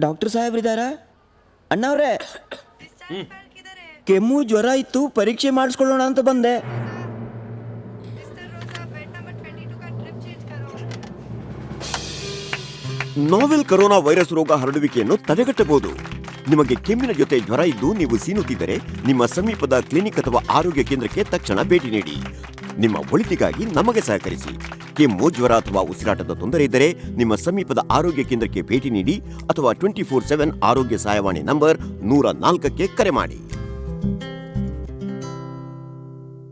Doctor ಸಾಹೇಬ್ರಿದಾರಾ? ಅಣ್ಣವ್ರೆ, ಕೆಮ್ಮು ಜ್ವರ ಇತ್ತು, ಪರೀಕ್ಷೆ ಮಾಡಿಸ್ಕೊಳ್ಳೋಣ ಅಂತ ಬಂದೆ. ನೋವೆಲ್ ಕೊರೋನಾ ವೈರಸ್ ರೋಗ ಹರಡುವಿಕೆಯನ್ನು ತಡೆಗಟ್ಟಬಹುದು. ನಿಮಗೆ ಕೆಮ್ಮಿನ ಜೊತೆ ಜ್ವರ ಇದ್ದು ನೀವು ಸೀನುತ್ತಿದ್ದರೆ ನಿಮ್ಮ ಸಮೀಪದ ಕ್ಲಿನಿಕ್ ಅಥವಾ ಆರೋಗ್ಯ ಕೇಂದ್ರಕ್ಕೆ ತಕ್ಷಣ ಭೇಟಿ ನೀಡಿ. ನಿಮ್ಮ ಒಳಿತಿಗಾಗಿ ನಮಗೆ ಸಹಕರಿಸಿ. ಕೆಮ್ಮು ಜ್ವರ ಅಥವಾ ಉಸಿರಾಟದ ತೊಂದರೆ ಇದ್ದರೆ ನಿಮ್ಮ ಸಮೀಪದ ಆರೋಗ್ಯ ಕೇಂದ್ರಕ್ಕೆ ಭೇಟಿ ನೀಡಿ ಅಥವಾ 24/7 ಆರೋಗ್ಯ ಸಹಾಯವಾಣಿ ನಂಬರ್ 104ಕ್ಕೆ ಕರೆ ಮಾಡಿ.